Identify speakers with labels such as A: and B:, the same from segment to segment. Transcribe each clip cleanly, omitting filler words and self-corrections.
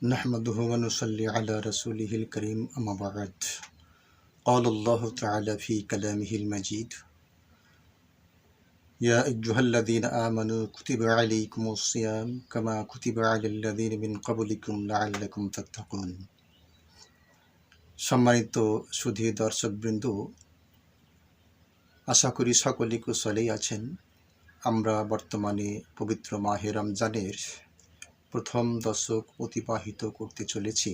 A: नहमदुहु व नुसल्ली अला रसूलिहिल करीम अम्मा बाद क़ाल अल्लाहु तआला फ़ी कलामिहिल मजीद या अय्युहल्लज़ीना आमनू कुतिबा अलैकुमुस्सियाम कमा कुतिबा अलल्लज़ीना मिन क़ब्लिकुम लअल्लकुम तत्तक़ून। সম্মানিত সুধী দর্শকবৃন্দ, আশা করি সকলেই কুশলেই আছেন। আমরা বর্তমানে পবিত্র মাহে রমজানের প্রথম দশক অতিবাহিত করতে চলেছি।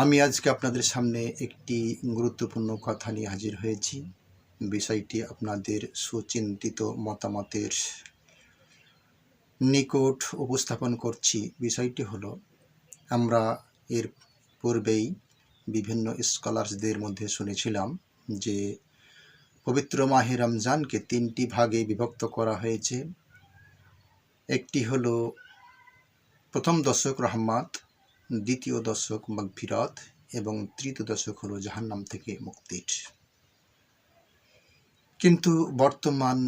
A: আমি আজকে আপনাদের সামনে একটি গুরুত্বপূর্ণ কথা নিয়ে হাজির হয়েছি। বিষয়টি আপনাদের সুচিন্তিত মতামতের নিকট উপস্থাপন করছি। বিষয়টি হলো, আমরা এর পূর্বেই বিভিন্ন স্কলার্সদের মধ্যে শুনেছিলাম যে পবিত্র মাহে রমজানকে তিনটি ভাগে বিভক্ত করা হয়েছে। একটি হলো প্রথম দশক রহমত, দ্বিতীয় দশক মাগফিরাত এবং তৃতীয় দশক হলো জাহান্নাম থেকে মুক্তির। কিন্তু বর্তমান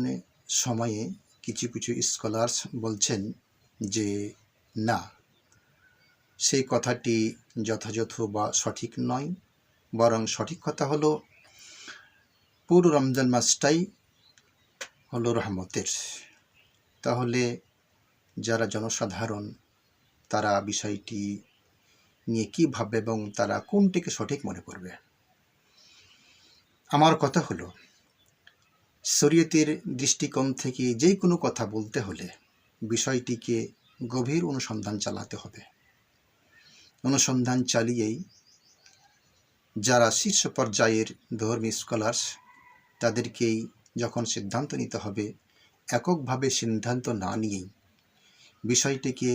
A: সময়ে কিছু কিছু স্কলার্স বলছেন যে না, সেই কথাটি যথাযথ বা সঠিক নয়, বরং সঠিক কথা হলো পুরো রমজান মাসটাই হলো রহমতের। তাহলে যারা জনসাধারণ তারা বিষয়টি নিয়ে কী ভাববে এবং তারা কোনটিকে সঠিক মনে করবে? আমার কথা হলো, শরীয়তের দৃষ্টিকোণ থেকে যে কোনো কথা বলতে হলে বিষয়টিকে গভীর অনুসন্ধান চালাতে হবে। অনুসন্ধান চালিয়েই যারা শীর্ষ পর্যায়ের ধর্মী স্কলার্স তাদেরকেই যখন সিদ্ধান্ত নিতে হবে, এককভাবে সিদ্ধান্ত না নিয়েই বিষয়টিকে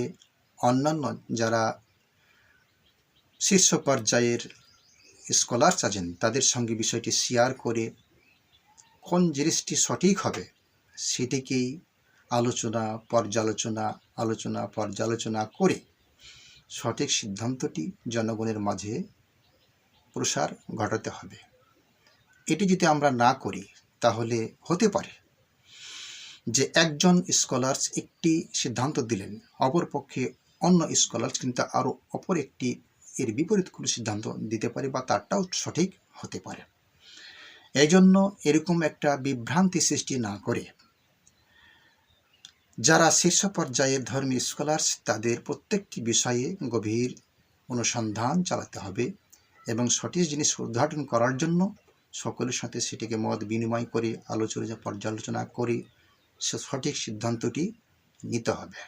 A: অন্যান্য যারা শীর্ষ পর্যায়ের স্কলার্স আছেন তাদের সঙ্গে বিষয়টি শেয়ার করে কোন জিনিসটি সঠিক হবে সেটিকেই আলোচনা পর্যালোচনা করে সঠিক সিদ্ধান্তটি জনগণের মাঝে প্রসার ঘটাতে হবে। এটি যদি আমরা না করি তাহলে হতে পারে যে একজন স্কলার্স একটি সিদ্ধান্ত দিলেন, অপরপক্ষে অন্য স্কলার্স কিন্তু আরও অপর একটি এর বিপরীত কোনো সিদ্ধান্ত দিতে পারে বা তারটাও সঠিক হতে পারে। এই জন্য এরকম একটা বিভ্রান্তি সৃষ্টি না করে যারা শীর্ষ পর্যায়ের ধর্মী স্কলার্স তাদের প্রত্যেকটি বিষয়ে গভীর অনুসন্ধান চালাতে হবে এবং সঠিক জিনিস উদ্ঘাটন করার জন্য সকলের সাথে সেটিকে মত বিনিময় করে পর্যালোচনা করে সঠিক সিদ্ধান্তটি নিতে হবে।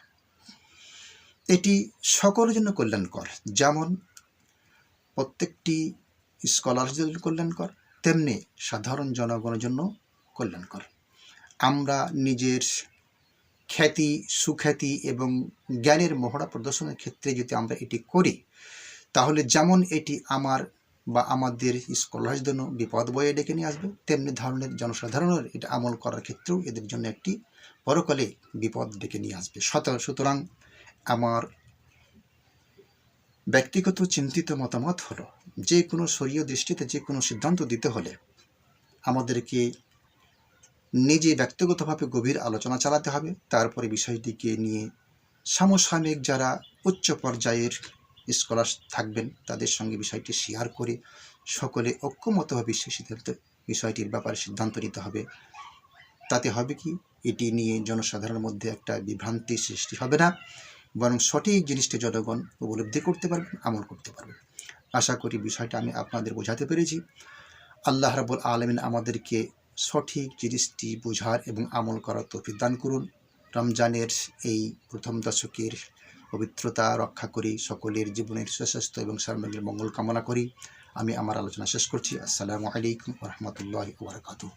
A: এটি সকলের জন্য কল্যাণকর, যেমন প্রত্যেকটি স্কলারদের জন্য কল্যাণকর, তেমনি সাধারণ জনগণের জন্য কল্যাণকর। আমরা নিজের খ্যাতি, সুখ্যাতি এবং জ্ঞানের মহড়া প্রদর্শনের ক্ষেত্রে যদি আমরা এটি করি তাহলে যেমন এটি আমার বা আমাদের স্কলারদের জন্য বিপদ বয়ে ডেকে নিয়ে আসবে, তেমনি ধরনের জনসাধারণের এটা আমল করার ক্ষেত্রেও এদের জন্য একটি পরকালে বিপদ ডেকে নিয়ে আসবে। সুতরাং আমার ব্যক্তিগত চিন্তিত মতামত হলো, যে কোনো শরীয় দৃষ্টিতে যে কোনো সিদ্ধান্ত দিতে হলে আমাদেরকে নিজে ব্যক্তিগতভাবে গভীর আলোচনা চালাতে হবে। তারপরে বিষয়টিকে নিয়ে সমসাময়িক যারা উচ্চ পর্যায়ের স্কলার থাকবেন তাদের সঙ্গে বিষয়টি শেয়ার করে সকলে ঐক্যমতভাবে বিষয়টির ব্যাপারে সিদ্ধান্ত নিতে হবে। তাতে হবে কি, এটি নিয়ে জনসাধারণের মধ্যে একটা বিভ্রান্তি সৃষ্টি হবে না, বরং সঠিক জিনিসটি জনগণ উপলব্ধি করতে পারবেন, আমল করতে পারবেন। আশা করি বিষয়টা আমি আপনাদের বোঝাতে পেরেছি। আল্লাহ রাব্বুল আলামিন আমাদেরকে সঠিক জিনিসটি বোঝার এবং আমল করার তৌফিক দান করুন। রমজানের এই প্রথম দশকের পবিত্রতা রক্ষা করি, সকলের জীবনের সুস্বাস্থ্য এবং সার্বজনীন মঙ্গল কামনা করি। আমি আমার আলোচনা শেষ করছি। আসসালামু আলাইকুম ওয়া রাহমাতুল্লাহি ওয়া বারাকাতুহু।